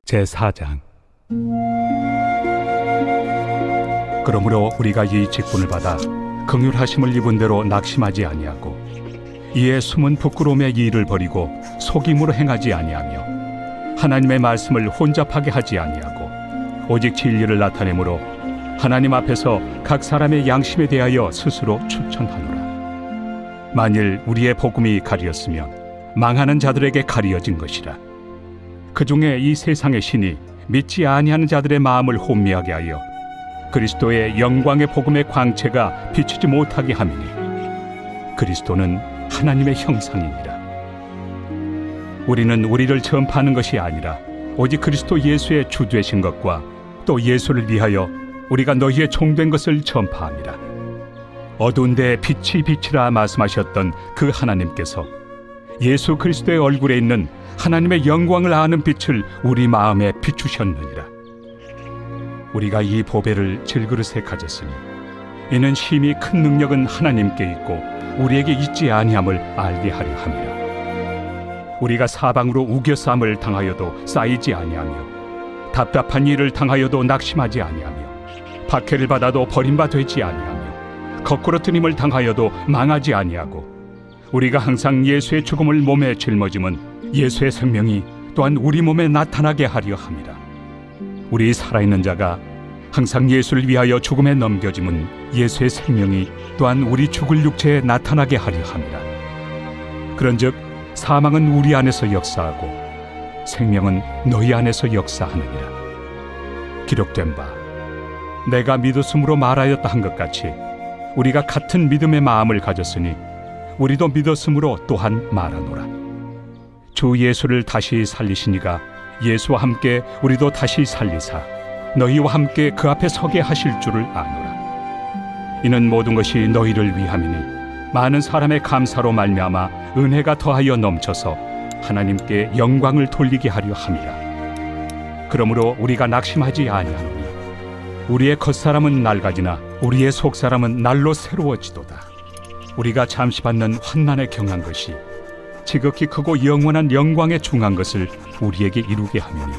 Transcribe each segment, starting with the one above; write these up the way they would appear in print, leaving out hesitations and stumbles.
제4장. 그러므로 우리가 이 직분을 받아 긍휼하심을 입은 대로 낙심하지 아니하고 이에 숨은 부끄러움의 일을 버리고 속임으로 행하지 아니하며 하나님의 말씀을 혼잡하게 하지 아니하고 오직 진리를 나타내므로 하나님 앞에서 각 사람의 양심에 대하여 스스로 추천하노라. 만일 우리의 복음이 가리었으면 망하는 자들에게 가리어진 것이라. 그 중에 이 세상의 신이 믿지 아니하는 자들의 마음을 혼미하게 하여 그리스도의 영광의 복음의 광채가 비추지 못하게 함이니 그리스도는 하나님의 형상이니라. 우리는 우리를 전파하는 것이 아니라 오직 그리스도 예수의 주 되신 것과 또 예수를 위하여 우리가 너희의 종된 것을 전파함이라. 어두운 데 빛이 빛이라 말씀하셨던 그 하나님께서 예수 그리스도의 얼굴에 있는 하나님의 영광을 아는 빛을 우리 마음에 비추셨느니라. 우리가 이 보배를 질그릇에 가졌으니 이는 심히 큰 능력은 하나님께 있고 우리에게 있지 아니함을 알게 하려 함이라. 우리가 사방으로 우겨싸움을 당하여도 쌓이지 아니하며 답답한 일을 당하여도 낙심하지 아니하며 박해를 받아도 버림바 되지 아니하며 거꾸로 뜨림을 당하여도 망하지 아니하고 우리가 항상 예수의 죽음을 몸에 짊어짐은 예수의 생명이 또한 우리 몸에 나타나게 하려 함이라. 우리 살아있는 자가 항상 예수를 위하여 죽음에 넘겨짐은 예수의 생명이 또한 우리 죽을 육체에 나타나게 하려 함이라. 그런즉 사망은 우리 안에서 역사하고 생명은 너희 안에서 역사하느니라. 기록된 바 내가 믿었으므로 말하였다 한 것 같이 우리가 같은 믿음의 마음을 가졌으니 우리도 믿었으므로 또한 말하노라. 주 예수를 다시 살리시니가 예수와 함께 우리도 다시 살리사 너희와 함께 그 앞에 서게 하실 줄을 아노라. 이는 모든 것이 너희를 위함이니 많은 사람의 감사로 말미암아 은혜가 더하여 넘쳐서 하나님께 영광을 돌리게 하려 함이라. 그러므로 우리가 낙심하지 아니하노니 우리의 겉사람은 낡아지나 우리의 속사람은 날로 새로워지도다. 우리가 잠시 받는 환난에 경한 것이 지극히 크고 영원한 영광에 중한 것을 우리에게 이루게 하느니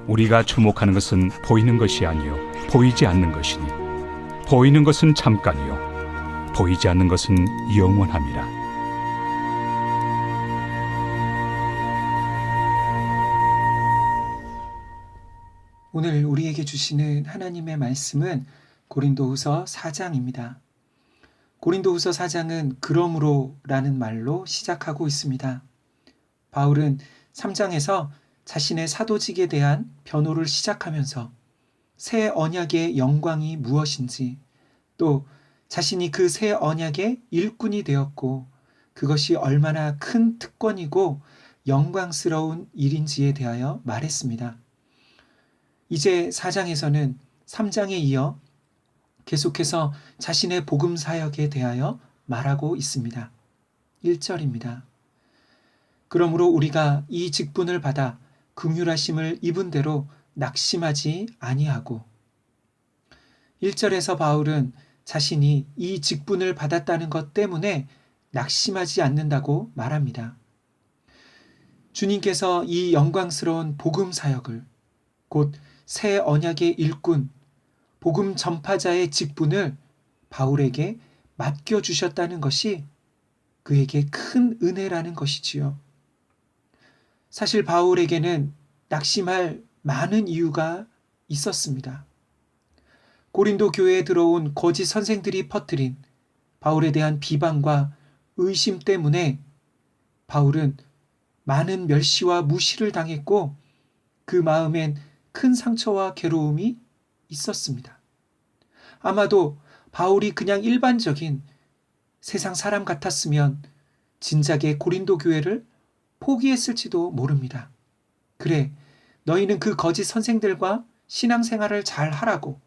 우리가 주목하는 것은 보이는 것이 아니요 보이지 않는 것이니 보이는 것은 잠깐이요 보이지 않는 것은 영원함이라. 오늘 우리에게 주시는 하나님의 말씀은 고린도후서 4장입니다. 고린도후서 4장은 그러므로 라는 말로 시작하고 있습니다. 바울은 3장에서 자신의 사도직에 대한 변호를 시작하면서 새 언약의 영광이 무엇인지 또 자신이 그 새 언약의 일꾼이 되었고 그것이 얼마나 큰 특권이고 영광스러운 일인지에 대하여 말했습니다. 이제 4장에서는 3장에 이어 계속해서 자신의 복음 사역에 대하여 말하고 있습니다. 1절입니다. 그러므로 우리가 이 직분을 받아 긍휼하심을 입은 대로 낙심하지 아니하고 1절에서 바울은 자신이 이 직분을 받았다는 것 때문에 낙심하지 않는다고 말합니다. 주님께서 이 영광스러운 복음 사역을 곧 새 언약의 일꾼 복음 전파자의 직분을 바울에게 맡겨주셨다는 것이 그에게 큰 은혜라는 것이지요. 사실 바울에게는 낙심할 많은 이유가 있었습니다. 고린도 교회에 들어온 거짓 선생들이 퍼뜨린 바울에 대한 비방과 의심 때문에 바울은 많은 멸시와 무시를 당했고 그 마음엔 큰 상처와 괴로움이 있었습니다. 아마도 바울이 그냥 일반적인 세상 사람 같았으면 진작에 고린도 교회를 포기했을지도 모릅니다. 그래, 너희는 그 거짓 선생들과 신앙생활을 잘 하라고,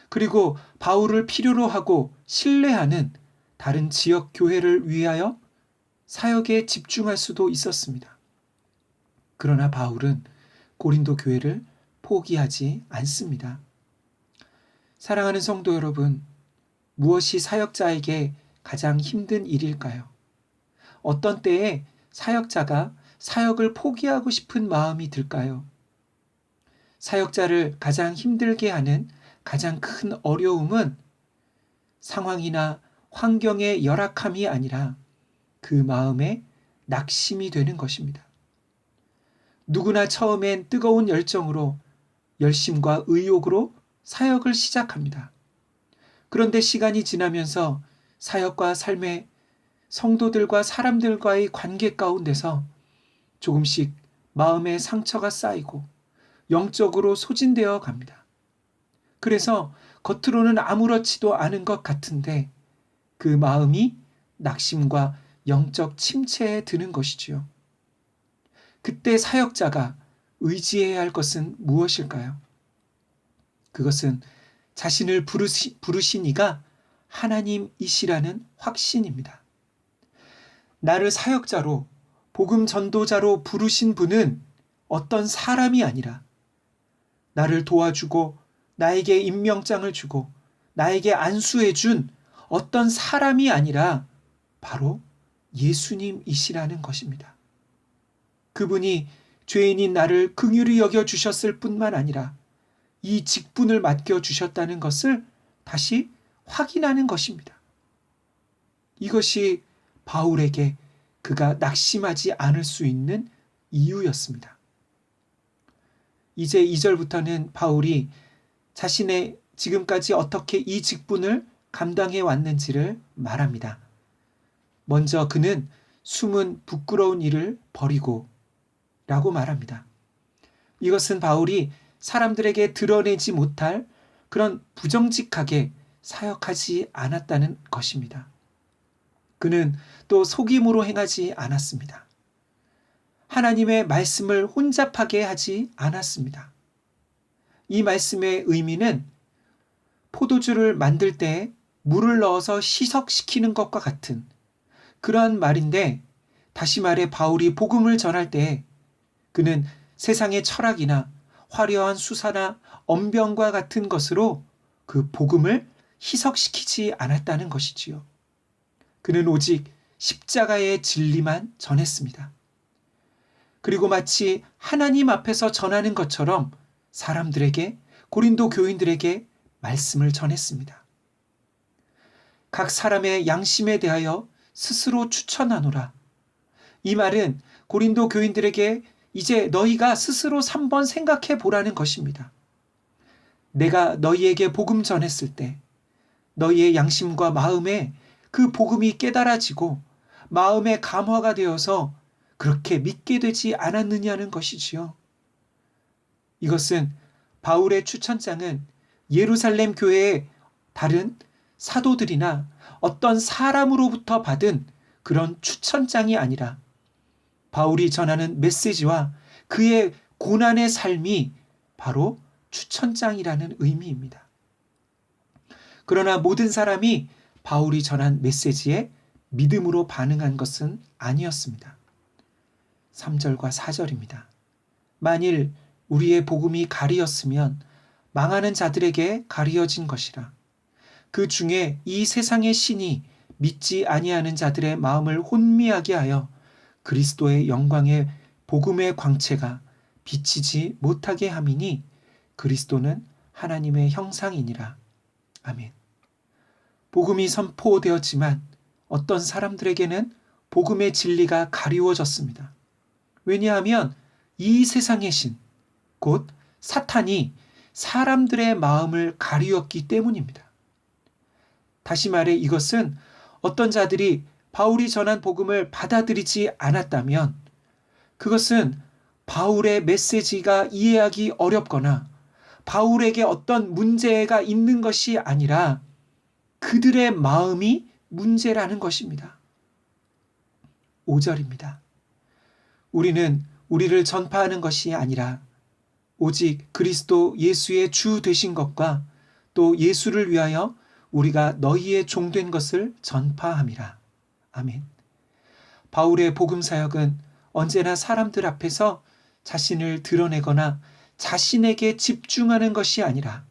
그리고 바울을 필요로 하고 신뢰하는 다른 지역 교회를 위하여 사역에 집중할 수도 있었습니다. 그러나 바울은 고린도 교회를 포기하지 않습니다. 사랑하는 성도 여러분, 무엇이 사역자에게 가장 힘든 일일까요? 어떤 때에 사역자가 사역을 포기하고 싶은 마음이 들까요? 사역자를 가장 힘들게 하는 가장 큰 어려움은 상황이나 환경의 열악함이 아니라 그 마음의 낙심이 되는 것입니다. 누구나 처음엔 뜨거운 열정으로 열심과 의욕으로 사역을 시작합니다. 그런데 시간이 지나면서 사역과 삶의 성도들과 사람들과의 관계 가운데서 조금씩 마음의 상처가 쌓이고 영적으로 소진되어 갑니다. 그래서 겉으로는 아무렇지도 않은 것 같은데 그 마음이 낙심과 영적 침체에 드는 것이지요. 그때 사역자가 의지해야 할 것은 무엇일까요? 그것은 자신을 부르신 이가 하나님이시라는 확신입니다. 나를 사역자로, 복음 전도자로 부르신 분은 어떤 사람이 아니라 나를 도와주고 나에게 임명장을 주고 나에게 안수해 준 어떤 사람이 아니라 바로 예수님이시라는 것입니다. 그분이 죄인인 나를 긍휼히 여겨 주셨을 뿐만 아니라 이 직분을 맡겨 주셨다는 것을 다시 확인하는 것입니다. 이것이 바울에게 그가 낙심하지 않을 수 있는 이유였습니다. 이제 2절부터는 바울이 자신의 지금까지 어떻게 이 직분을 감당해 왔는지를 말합니다. 먼저 그는 숨은 부끄러운 일을 버리고 라고 말합니다. 이것은 바울이 사람들에게 드러내지 못할 그런 부정직하게 사역하지 않았다는 것입니다. 그는 또 속임으로 행하지 않았습니다. 하나님의 말씀을 혼잡하게 하지 않았습니다. 이 말씀의 의미는 포도주를 만들 때 물을 넣어서 희석시키는 것과 같은 그러한 말인데, 다시 말해 바울이 복음을 전할 때 그는 세상의 철학이나 화려한 수사나 언변과 같은 것으로 그 복음을 희석시키지 않았다는 것이지요. 그는 오직 십자가의 진리만 전했습니다. 그리고 마치 하나님 앞에서 전하는 것처럼 사람들에게, 고린도 교인들에게 말씀을 전했습니다. 각 사람의 양심에 대하여 스스로 추천하노라. 이 말은 고린도 교인들에게 이제 너희가 스스로 3번 생각해 보라는 것입니다. 내가 너희에게 복음 전했을 때 너희의 양심과 마음에 그 복음이 깨달아지고 마음의 감화가 되어서 그렇게 믿게 되지 않았느냐는 것이지요. 이것은 바울의 추천장은 예루살렘 교회의 다른 사도들이나 어떤 사람으로부터 받은 그런 추천장이 아니라 바울이 전하는 메시지와 그의 고난의 삶이 바로 추천장이라는 의미입니다. 그러나 모든 사람이 바울이 전한 메시지에 믿음으로 반응한 것은 아니었습니다. 3절과 4절입니다. 만일 우리의 복음이 가리었으면 망하는 자들에게 가리어진 것이라. 그 중에 이 세상의 신이 믿지 아니하는 자들의 마음을 혼미하게 하여 그리스도의 영광의 복음의 광채가 비치지 못하게 함이니 그리스도는 하나님의 형상이니라. 아멘. 복음이 선포되었지만 어떤 사람들에게는 복음의 진리가 가리워졌습니다. 왜냐하면 이 세상의 신, 곧 사탄이 사람들의 마음을 가리웠기 때문입니다. 다시 말해 이것은 어떤 자들이 바울이 전한 복음을 받아들이지 않았다면 그것은 바울의 메시지가 이해하기 어렵거나 바울에게 어떤 문제가 있는 것이 아니라 그들의 마음이 문제라는 것입니다. 5절입니다. 우리는 우리를 전파하는 것이 아니라 오직 그리스도 예수의 주 되신 것과 또 예수를 위하여 우리가 너희의 종된 것을 전파함이라. 아멘. 바울의 복음 사역은 언제나 사람들 앞에서 자신을 드러내거나 자신에게 집중하는 것이 아니라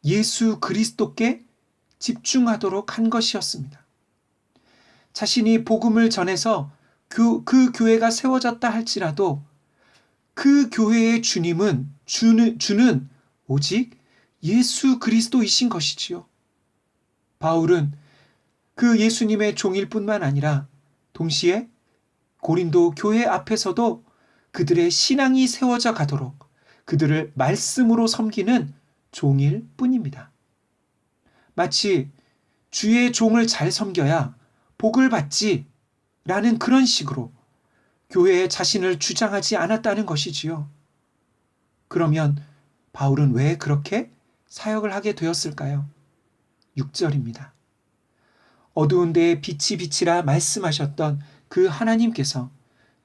예수 그리스도께 집중하도록 한 것이었습니다. 자신이 복음을 전해서 그 교회가 세워졌다 할지라도 그 교회의 주는 오직 예수 그리스도이신 것이지요. 바울은 그 예수님의 종일 뿐만 아니라 동시에 고린도 교회 앞에서도 그들의 신앙이 세워져 가도록 그들을 말씀으로 섬기는 종일 뿐입니다. 마치 주의 종을 잘 섬겨야 복을 받지 라는 그런 식으로 교회에 자신을 주장하지 않았다는 것이지요. 그러면 바울은 왜 그렇게 사역을 하게 되었을까요? 6절입니다. 어두운 데에 빛이 비치라 말씀하셨던 그 하나님께서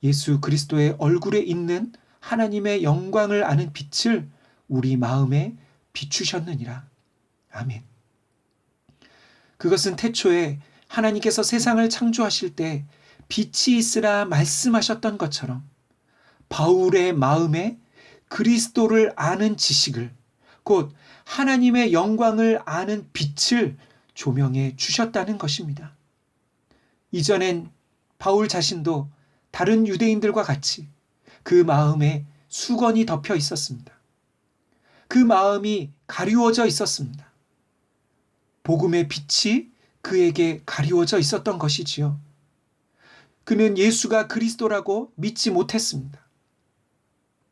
예수 그리스도의 얼굴에 있는 하나님의 영광을 아는 빛을 우리 마음에 비추셨느니라. 아멘. 그것은 태초에 하나님께서 세상을 창조하실 때 빛이 있으라 말씀하셨던 것처럼 바울의 마음에 그리스도를 아는 지식을, 곧 하나님의 영광을 아는 빛을 조명해 주셨다는 것입니다. 이전엔 바울 자신도 다른 유대인들과 같이 그 마음에 수건이 덮여 있었습니다. 그 마음이 가리워져 있었습니다. 복음의 빛이 그에게 가리워져 있었던 것이지요. 그는 예수가 그리스도라고 믿지 못했습니다.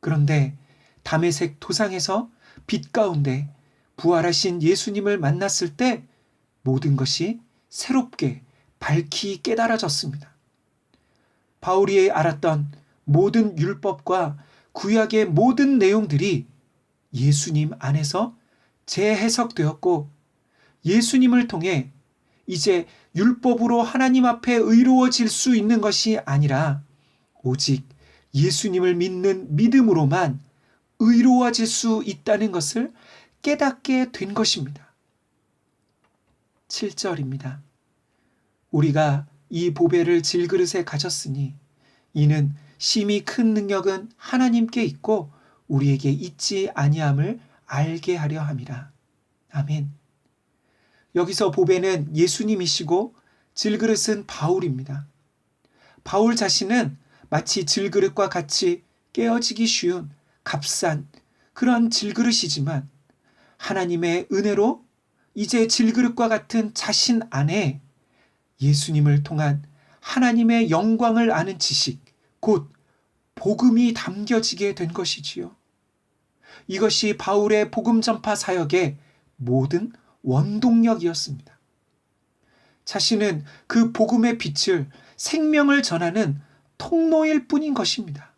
그런데 다메섹 도상에서 빛 가운데 부활하신 예수님을 만났을 때 모든 것이 새롭게 밝히 깨달아졌습니다. 바울이 알았던 모든 율법과 구약의 모든 내용들이 예수님 안에서 재해석되었고 예수님을 통해 이제 율법으로 하나님 앞에 의로워질 수 있는 것이 아니라 오직 예수님을 믿는 믿음으로만 의로워질 수 있다는 것을 깨닫게 된 것입니다. 7절입니다. 우리가 이 보배를 질그릇에 가졌으니 이는 심히 큰 능력은 하나님께 있고 우리에게 있지 아니함을 알게 하려 함이라. 아멘. 여기서 보배는 예수님이시고 질그릇은 바울입니다. 바울 자신은 마치 질그릇과 같이 깨어지기 쉬운 값싼 그런 질그릇이지만 하나님의 은혜로 이제 질그릇과 같은 자신 안에 예수님을 통한 하나님의 영광을 아는 지식, 곧 복음이 담겨지게 된 것이지요. 이것이 바울의 복음 전파 사역의 모든 원동력이었습니다. 자신은 그 복음의 빛을 생명을 전하는 통로일 뿐인 것입니다.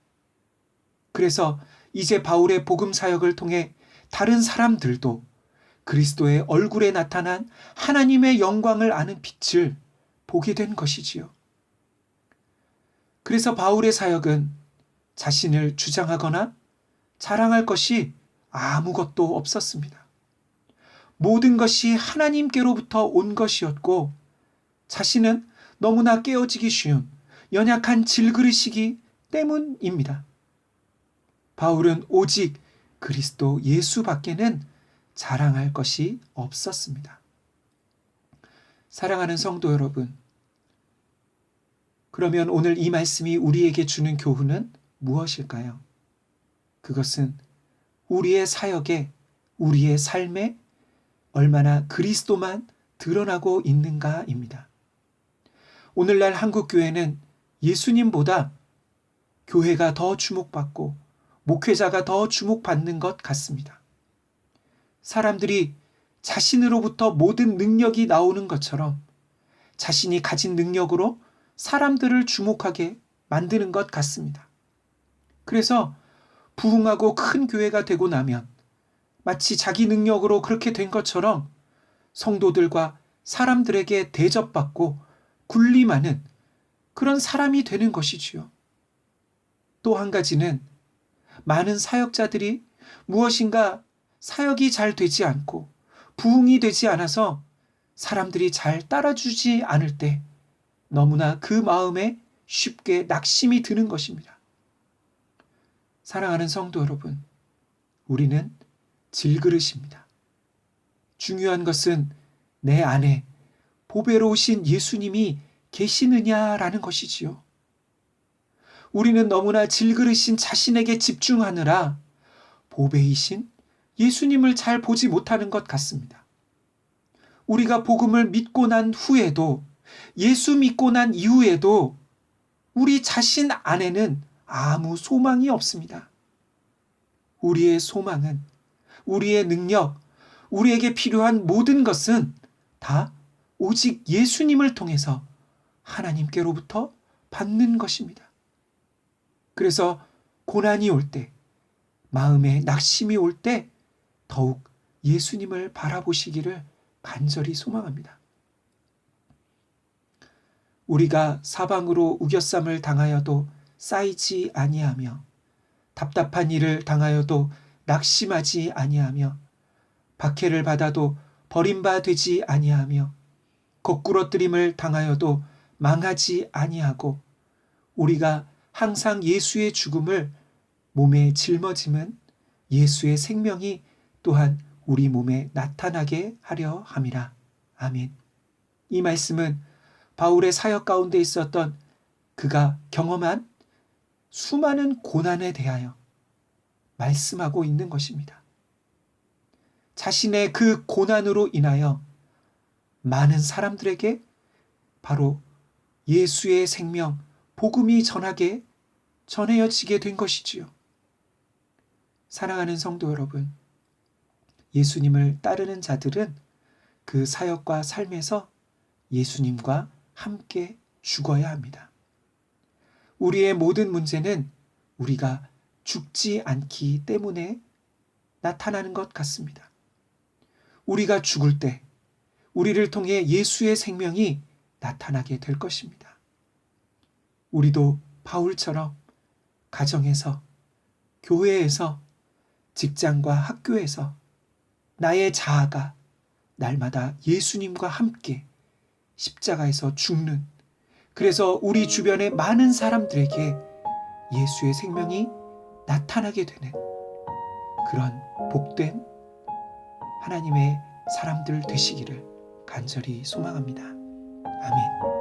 그래서 이제 바울의 복음 사역을 통해 다른 사람들도 그리스도의 얼굴에 나타난 하나님의 영광을 아는 빛을 보게 된 것이지요. 그래서 바울의 사역은 자신을 주장하거나 자랑할 것이 아무것도 없었습니다. 모든 것이 하나님께로부터 온 것이었고 자신은 너무나 깨어지기 쉬운 연약한 질그릇이기 때문입니다. 바울은 오직 그리스도 예수밖에는 자랑할 것이 없었습니다. 사랑하는 성도 여러분, 그러면 오늘 이 말씀이 우리에게 주는 교훈은 무엇일까요? 그것은 우리의 사역에, 우리의 삶에 얼마나 그리스도만 드러나고 있는가입니다. 오늘날 한국교회는 예수님보다 교회가 더 주목받고 목회자가 더 주목받는 것 같습니다. 사람들이 자신으로부터 모든 능력이 나오는 것처럼 자신이 가진 능력으로 사람들을 주목하게 만드는 것 같습니다. 그래서 부흥하고 큰 교회가 되고 나면 마치 자기 능력으로 그렇게 된 것처럼 성도들과 사람들에게 대접받고 군림하는 그런 사람이 되는 것이지요. 또 한 가지는 많은 사역자들이 무엇인가 사역이 잘 되지 않고 부흥이 되지 않아서 사람들이 잘 따라주지 않을 때 너무나 그 마음에 쉽게 낙심이 드는 것입니다. 사랑하는 성도 여러분, 우리는 질그릇입니다. 중요한 것은 내 안에 보배로우신 예수님이 계시느냐라는 것이지요. 우리는 너무나 질그릇인 자신에게 집중하느라 보배이신 예수님을 잘 보지 못하는 것 같습니다. 우리가 복음을 믿고 난 후에도, 예수 믿고 난 이후에도 우리 자신 안에는 아무 소망이 없습니다. 우리의 소망은, 우리의 능력, 우리에게 필요한 모든 것은 다 오직 예수님을 통해서 하나님께로부터 받는 것입니다. 그래서 고난이 올 때, 마음에 낙심이 올 때 더욱 예수님을 바라보시기를 간절히 소망합니다. 우리가 사방으로 우겨쌈을 당하여도 쌓이지 아니하며, 답답한 일을 당하여도 낙심하지 아니하며, 박해를 받아도 버림받지 아니하며, 거꾸러뜨림을 당하여도 망하지 아니하고, 우리가 항상 예수의 죽음을 몸에 짊어짐은 예수의 생명이 또한 우리 몸에 나타나게 하려 함이라. 아멘. 이 말씀은 바울의 사역 가운데 있었던 그가 경험한 수많은 고난에 대하여 말씀하고 있는 것입니다. 자신의 그 고난으로 인하여 많은 사람들에게 바로 예수의 생명, 복음이 전해지게 된 것이지요. 사랑하는 성도 여러분, 예수님을 따르는 자들은 그 사역과 삶에서 예수님과 함께 죽어야 합니다. 우리의 모든 문제는 우리가 죽지 않기 때문에 나타나는 것 같습니다. 우리가 죽을 때 우리를 통해 예수의 생명이 나타나게 될 것입니다. 우리도 바울처럼 가정에서, 교회에서, 직장과 학교에서 나의 자아가 날마다 예수님과 함께 십자가에서 죽는, 그래서 우리 주변의 많은 사람들에게 예수의 생명이 나타나게 되는 그런 복된 하나님의 사람들 되시기를 간절히 소망합니다. 아멘.